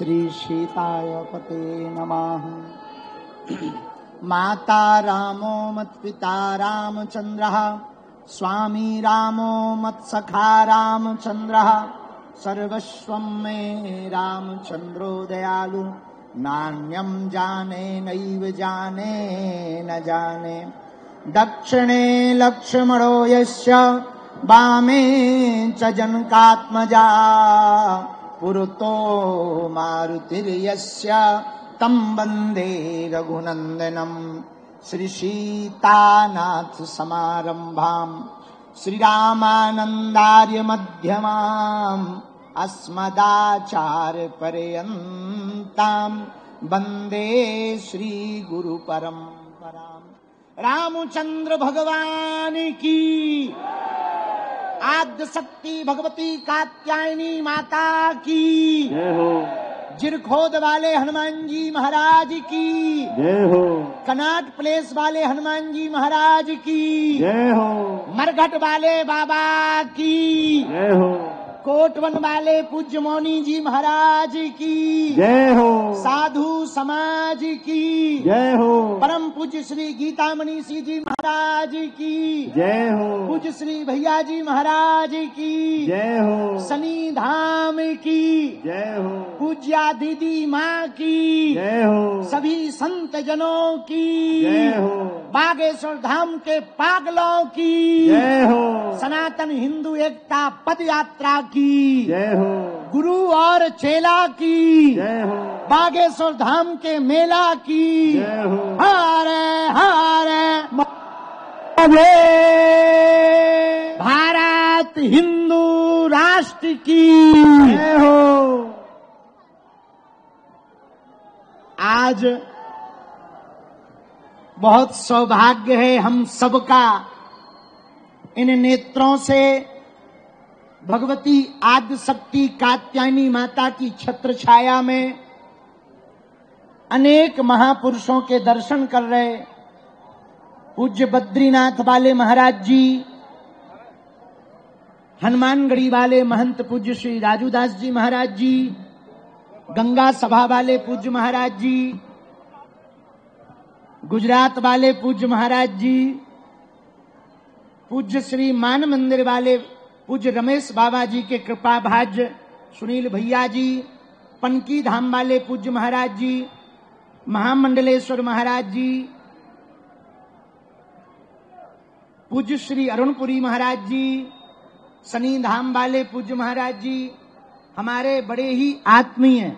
श्री सीताय पते नमः। माता रामो मत्पिता रामचंद्रः, स्वामी रामो मत्सखा रामचंद्रः, सर्वस्वं मे रामचंद्रो दयालु, नान्यं जाने नैव जाने न जाने। दक्षिणे लक्ष्मणो यस्य, वामे च जनकात्मजा, पुरतो मारुतिर्यस्य, तं वन्दे रघुनन्दनं। श्रीसीतानाथ समारम्भां, श्रीरामानन्दार्य मध्यमाम्, अस्मदाचार्य पर्यन्तां वन्दे श्रीगुरुपरम्पराम्। रामचंद्र भगवान की, आद्य शक्ति भगवती कात्यायनी माता की जय हो। जिरखोद वाले हनुमान जी महाराज की जय हो। कनाट प्लेस वाले हनुमान जी महाराज की जय हो। मरघट वाले बाबा की जय हो। कोटवन वाले पूज्य मौनी जी महाराज की जय हो। साधु समाज की जय हो। परम पूज्य श्री गीता मनीषी जी महाराज की जय हो। पूज्य श्री भैया जी महाराज की जय हो। शनि धाम की जय हो। पूज्या दीदी माँ की जय हो। सभी संत जनों की जय हो। बागेश्वर धाम के पागलों की जय हो। सनातन हिंदू एकता पद यात्रा की जय हो। गुरु और चेला की जय हो। बागेश्वर धाम के मेला की जय हो। हरे हरे भारत हिंदू राष्ट्र की जय हो। आज बहुत सौभाग्य है हम सबका इन नेत्रों से भगवती आद्य शक्ति कात्यायनी माता की छत्र छाया में अनेक महापुरुषों के दर्शन कर रहे। पूज्य बद्रीनाथ वाले महाराज जी, हनुमानगढ़ी वाले महंत पूज्य श्री राजूदास जी महाराज जी, गंगा सभा वाले पूज्य महाराज जी, गुजरात वाले पूज्य महाराज जी, पूज्य श्री मान मंदिर वाले पूज्य रमेश बाबा जी के कृपा भाज्य सुनील भैया जी, पनकी धाम वाले पूज्य महाराज जी, महामंडलेश्वर महाराज जी, पूज्य श्री अरुणपुरी महाराज जी, शनि धाम वाले पूज्य महाराज जी, हमारे बड़े ही आत्मीय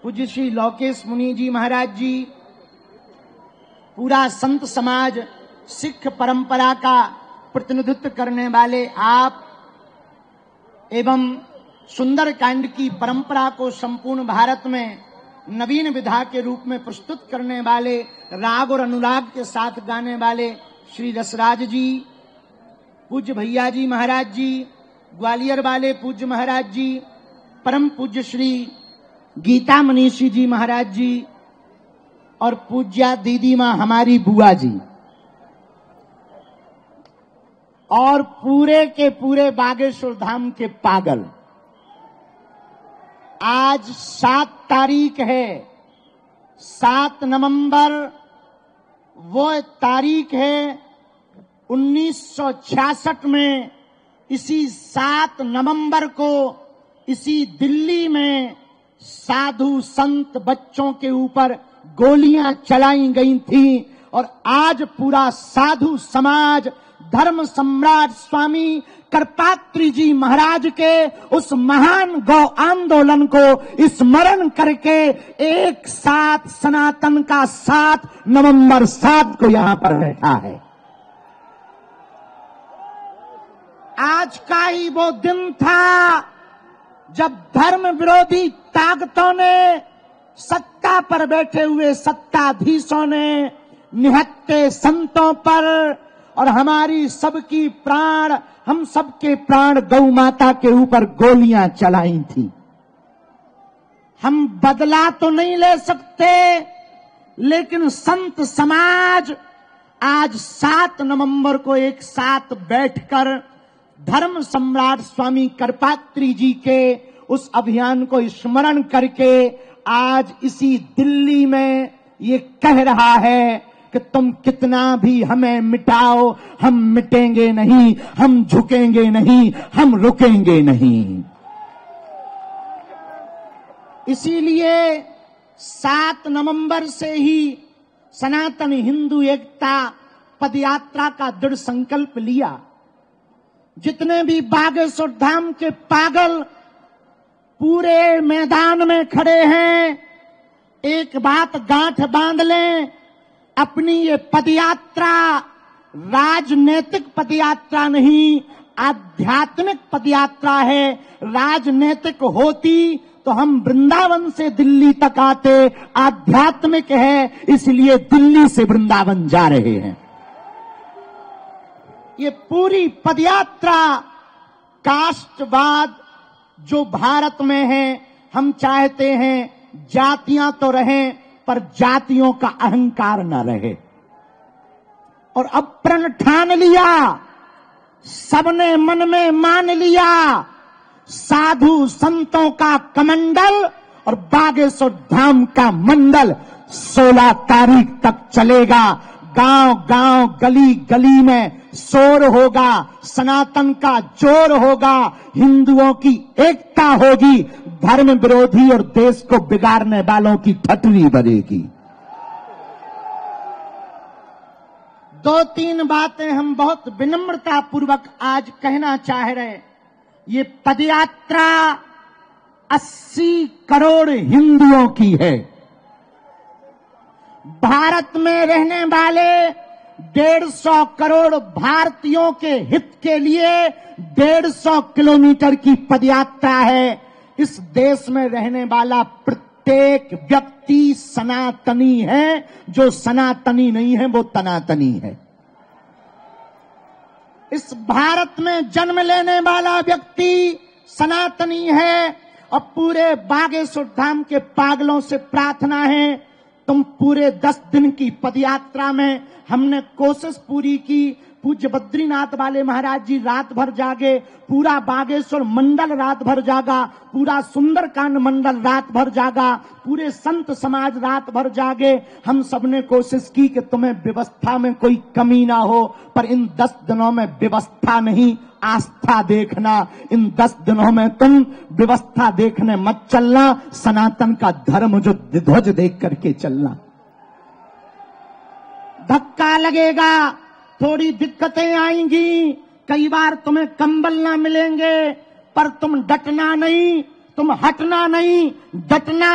पूज्य श्री लोकेश मुनि जी महाराज जी, पूरा संत समाज सिख परंपरा का प्रतिनिधित्व करने वाले आप एवं सुंदर कांड की परंपरा को संपूर्ण भारत में नवीन विधा के रूप में प्रस्तुत करने वाले, राग और अनुराग के साथ गाने वाले श्री रसराज जी, पूज्य भैया जी महाराज जी, ग्वालियर वाले पूज्य महाराज जी, परम पूज्य श्री गीता मनीषी जी महाराज जी और पूज्या दीदी माँ हमारी बुआ जी और पूरे के पूरे बागेश्वर धाम के पागल। आज 7 तारीख है, 7 नवंबर वो तारीख है 1966 में। इसी 7 नवंबर को इसी दिल्ली में साधु संत बच्चों के ऊपर गोलियां चलाई गई थी और आज पूरा साधु समाज धर्म सम्राट स्वामी करपात्री जी महाराज के उस महान गौ आंदोलन को स्मरण करके एक साथ सनातन का 7 नवंबर 7 को यहां पर बैठा है। आज का ही वो दिन था जब धर्म विरोधी ताकतों ने, सत्ता पर बैठे हुए सत्ताधीशों ने निहत्थे संतों पर और हमारी सबकी प्राण, हम सबके प्राण गौ माता के ऊपर गोलियां चलाई थी। हम बदला तो नहीं ले सकते, लेकिन संत समाज आज 7 नवंबर को एक साथ बैठकर धर्म सम्राट स्वामी करपात्री जी के उस अभियान को स्मरण करके आज इसी दिल्ली में ये कह रहा है कि तुम कितना भी हमें मिटाओ, हम मिटेंगे नहीं, हम झुकेंगे नहीं, हम रुकेंगे नहीं। इसीलिए 7 नवंबर से ही सनातन हिंदू एकता पदयात्रा का दृढ़ संकल्प लिया। जितने भी बागेश्वर धाम के पागल पूरे मैदान में खड़े हैं, एक बात गांठ बांध लें, अपनी ये पदयात्रा राजनीतिक पदयात्रा नहीं, आध्यात्मिक पदयात्रा है। राजनीतिक होती तो हम वृंदावन से दिल्ली तक आते, आध्यात्मिक है इसलिए दिल्ली से वृंदावन जा रहे हैं। ये पूरी पदयात्रा कास्टवाद जो भारत में है, हम चाहते हैं जातियां तो रहें पर जातियों का अहंकार न रहे। और अब प्रण ठान लिया, सबने मन में मान लिया, साधु संतों का कमंडल और बागेश्वर धाम का मंडल 16 तारीख तक चलेगा। गांव गांव गली गली में शोर होगा, सनातन का जोर होगा, हिंदुओं की एकता होगी, धर्म विरोधी और देश को बिगाड़ने वालों की ठटरी बजेगी। 2-3 बातें हम बहुत विनम्रता पूर्वक आज कहना चाह रहे। ये पदयात्रा 80 करोड़ हिंदुओं की है। भारत में रहने वाले 150 करोड़ भारतीयों के हित के लिए 150 किलोमीटर की पदयात्रा है। इस देश में रहने वाला प्रत्येक व्यक्ति सनातनी है, जो सनातनी नहीं है वो तनातनी है। इस भारत में जन्म लेने वाला व्यक्ति सनातनी है। और पूरे बागेश्वर धाम के पागलों से प्रार्थना है, तुम पूरे 10 दिन की पदयात्रा में हमने कोशिश पूरी की। पूज्य बद्रीनाथ वाले महाराज जी रात भर जागे, पूरा बागेश्वर मंडल रात भर जागा, पूरा सुंदरकांड मंडल रात भर जागा, पूरे संत समाज रात भर जागे। हम सबने कोशिश की कि तुम्हें व्यवस्था में कोई कमी ना हो, पर इन 10 दिनों में व्यवस्था नहीं, आस्था देखना। इन 10 दिनों में तुम व्यवस्था देखने मत चलना, सनातन का धर्म जो ध्वज देख करके चलना। धक्का लगेगा, थोड़ी दिक्कतें आएंगी, कई बार तुम्हें कंबल ना मिलेंगे, पर तुम डटना नहीं, तुम हटना नहीं, डटना,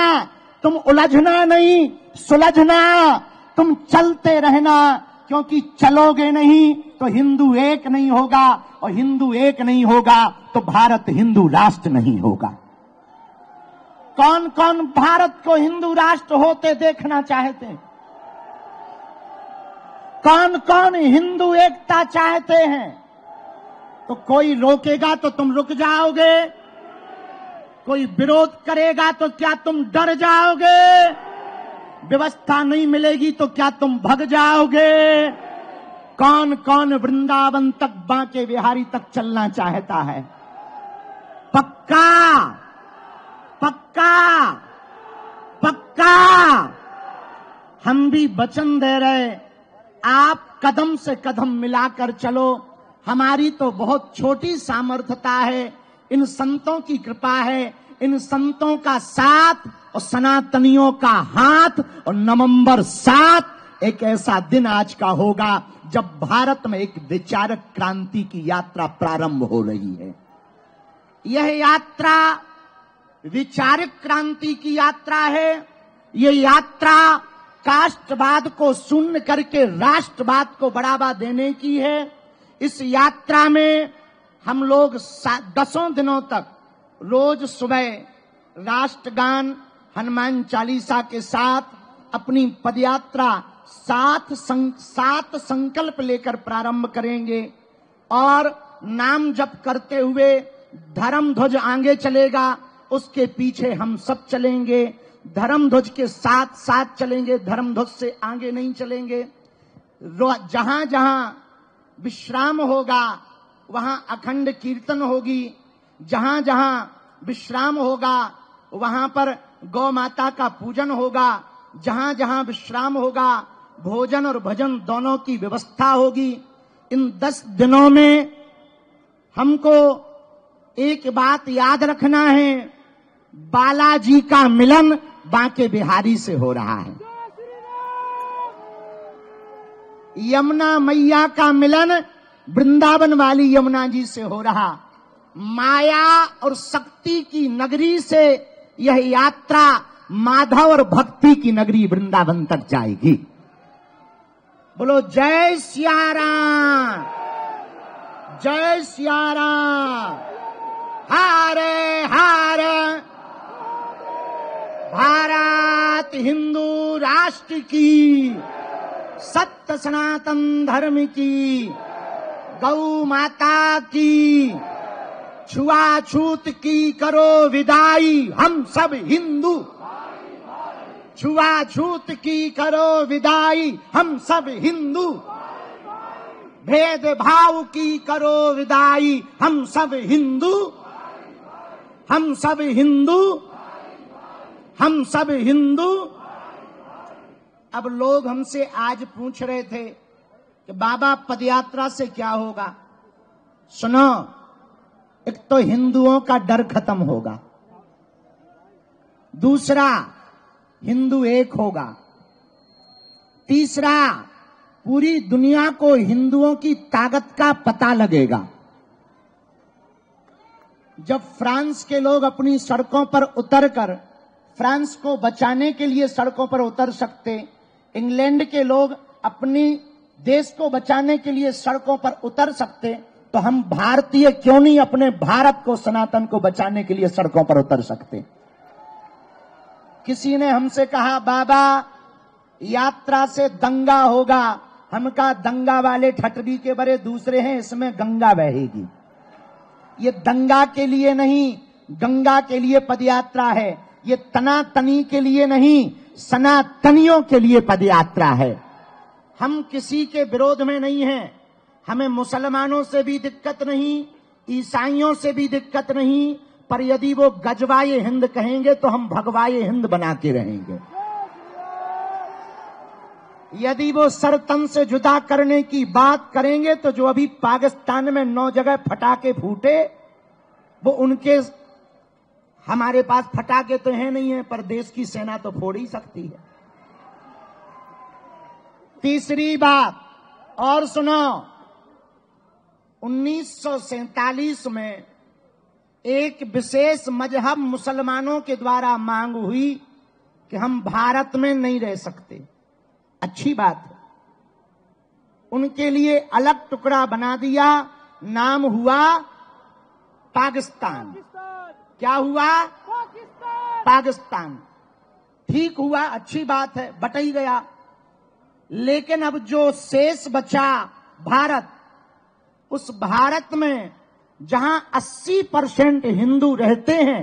तुम उलझना नहीं, सुलझना, तुम चलते रहना। क्योंकि चलोगे नहीं तो हिंदू एक नहीं होगा, और हिंदू एक नहीं होगा तो भारत हिंदू राष्ट्र नहीं होगा। कौन कौन भारत को हिंदू राष्ट्र होते देखना चाहते हैं? कौन कौन हिंदू एकता चाहते हैं? तो कोई रोकेगा तो तुम रुक जाओगे, कोई विरोध करेगा तो क्या तुम डर जाओगे? व्यवस्था नहीं मिलेगी तो क्या तुम भग जाओगे? कौन कौन वृंदावन तक, बांके बिहारी तक चलना चाहता है? पक्का पक्का पक्का। हम भी वचन दे रहे, आप कदम से कदम मिलाकर चलो। हमारी तो बहुत छोटी सामर्थ्यता है, इन संतों की कृपा है, इन संतों का साथ और सनातनियों का हाथ। और नवंबर 7 एक ऐसा दिन आज का होगा जब भारत में एक विचारक क्रांति की यात्रा प्रारंभ हो रही है। यह यात्रा विचारक क्रांति की यात्रा है। यह यात्रा कास्टवाद को शून्य करके राष्ट्रवाद को बढ़ावा देने की है। इस यात्रा में हम लोग 10 दिनों तक रोज सुबह राष्ट्रगान, हनुमान चालीसा के साथ अपनी पदयात्रा 7 संकल्प लेकर प्रारंभ करेंगे। और नाम जप करते हुए धर्म ध्वज आगे चलेगा, उसके पीछे हम सब चलेंगे। धर्म ध्वज के साथ साथ चलेंगे, धर्म ध्वज से आगे नहीं चलेंगे। जहां जहां विश्राम होगा वहां अखंड कीर्तन होगी। जहां जहां विश्राम होगा वहां पर गौ माता का पूजन होगा। जहां जहां विश्राम होगा भोजन और भजन दोनों की व्यवस्था होगी। इन 10 दिनों में हमको एक बात याद रखना है, बालाजी का मिलन बांके बिहारी से हो रहा है। यमुना मैया का मिलन वृंदावन वाली यमुना जी से हो रहा। माया और शक्ति की नगरी से यह यात्रा माधव और भक्ति की नगरी वृंदावन तक जाएगी। बोलो जय सिया राम, जय सिया राम। हरे हरे भारत हिंदू राष्ट्र की, सत्य सनातन धर्म की, गौ माता की, छुआछूत की करो विदाई हम सब हिंदू। छुआछूत की करो विदाई हम सब हिंदू। भेदभाव की करो विदाई हम सब हिंदू। हम सब हिंदू, हम सब हिंदू। अब लोग हमसे आज पूछ रहे थे कि बाबा पदयात्रा से क्या होगा। सुनो, एक तो हिंदुओं का डर खत्म होगा, दूसरा हिंदू एक होगा, तीसरा पूरी दुनिया को हिंदुओं की ताकत का पता लगेगा। जब फ्रांस के लोग अपनी सड़कों पर उतरकर फ्रांस को बचाने के लिए सड़कों पर उतर सकते, इंग्लैंड के लोग अपनी देश को बचाने के लिए सड़कों पर उतर सकते, तो हम भारतीय क्यों नहीं अपने भारत को, सनातन को बचाने के लिए सड़कों पर उतर सकते। किसी ने हमसे कहा बाबा यात्रा से दंगा होगा। हम कहा दंगा वाले ठटरी के बड़े दूसरे हैं, इसमें गंगा बहेगी। ये दंगा के लिए नहीं, गंगा के लिए पदयात्रा है। ये तनातनी के लिए नहीं, सनातनियों के लिए पदयात्रा है। हम किसी के विरोध में नहीं हैं। हमें मुसलमानों से भी दिक्कत नहीं, ईसाइयों से भी दिक्कत नहीं, पर यदि वो गजवाए हिंद कहेंगे तो हम भगवाए हिंद बना के रहेंगे। यदि वो सर तन से जुदा करने की बात करेंगे तो जो अभी पाकिस्तान में 9 जगह फटाके फूटे, वो उनके, हमारे पास फटाके तो है नहीं है, पर देश की सेना तो फोड़ ही सकती है। तीसरी बात और सुनो, 1947 में एक विशेष मजहब मुसलमानों के द्वारा मांग हुई कि हम भारत में नहीं रह सकते। अच्छी बात है, उनके लिए अलग टुकड़ा बना दिया, नाम हुआ पाकिस्तान। क्या हुआ? पाकिस्तान। ठीक हुआ, अच्छी बात है, बट ही गया। लेकिन अब जो शेष बचा भारत, उस भारत में जहां 80% हिंदू रहते हैं,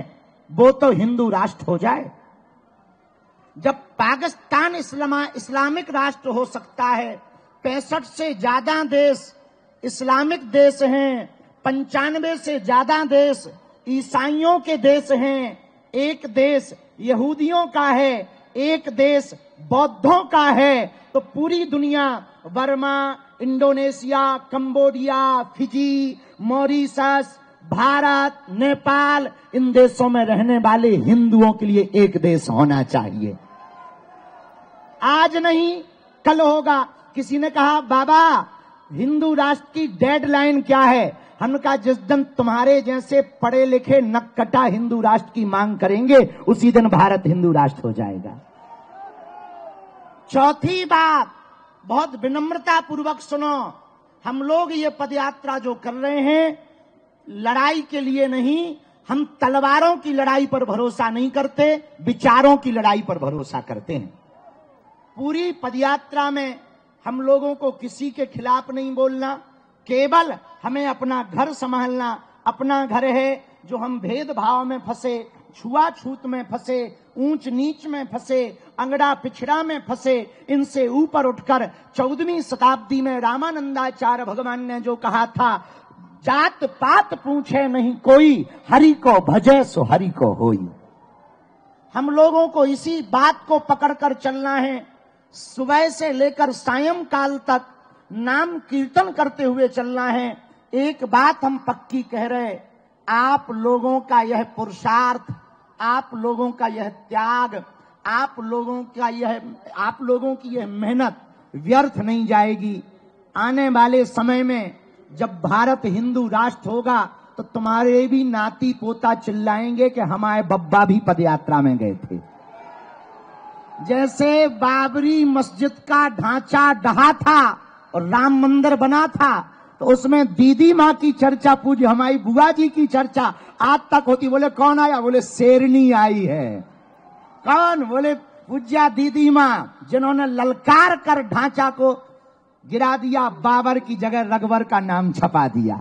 वो तो हिंदू राष्ट्र हो जाए। जब पाकिस्तान इस्लामिक राष्ट्र हो सकता है, 65 से ज्यादा देश इस्लामिक देश हैं, 95 से ज्यादा देश ईसाइयों के देश हैं, एक देश यहूदियों का है, एक देश बौद्धों का है, तो पूरी दुनिया, Burma, Indonesia, Cambodia, Fiji, Mauritius, Bharat, Nepal, इन देशों में रहने वाले हिंदुओं के लिए एक देश होना चाहिए। आज नहीं कल होगा। किसी ने कहा बाबा हिंदू राष्ट्र की डेडलाइन क्या है? हमने कहा जिस दिन तुम्हारे जैसे पढ़े लिखे नक्कटा हिंदू राष्ट्र की मांग करेंगे, उसी दिन भारत हिंदू राष्ट्र हो जाएगा। चौथी बात, बहुत विनम्रता पूर्वक सुनो, हम लोग ये पदयात्रा जो कर रहे हैं, लड़ाई के लिए नहीं, हम तलवारों की लड़ाई पर भरोसा नहीं करते, विचारों की लड़ाई पर भरोसा करते हैं। पूरी पदयात्रा में हम लोगों को किसी के खिलाफ नहीं बोलना, केवल हमें अपना घर संभालना। अपना घर है जो हम भेदभाव में फंसे, छुआछूत में फंसे, ऊंच नीच में फंसे, अंगड़ा पिछड़ा में फंसे, इनसे ऊपर उठकर 14वीं शताब्दी में रामानंदाचार्य भगवान ने जो कहा था, जात पात पूछे नहीं कोई, हरि को भजे सो हरि को होई। हम लोगों को इसी बात को पकड़कर चलना है। सुबह से लेकर सायंकाल तक नाम कीर्तन करते हुए चलना है। एक बात हम पक्की कह रहे, आप लोगों का यह पुरुषार्थ, आप लोगों का यह त्याग, आप लोगों की यह मेहनत व्यर्थ नहीं जाएगी। आने वाले समय में जब भारत हिंदू राष्ट्र होगा तो तुम्हारे भी नाती पोता चिल्लाएंगे कि हमारे बब्बा भी पदयात्रा में गए थे। जैसे बाबरी मस्जिद का ढांचा ढहा था और राम मंदिर बना था, तो उसमें दीदी माँ की चर्चा, पूज्य हमारी बुआ जी की चर्चा आज तक होती। बोले कौन आया? बोले शेरनी आई है। कौन? बोले पूज्या दीदी माँ, जिन्होंने ललकार कर ढांचा को गिरा दिया, बाबर की जगह रघुवर का नाम छपा दिया।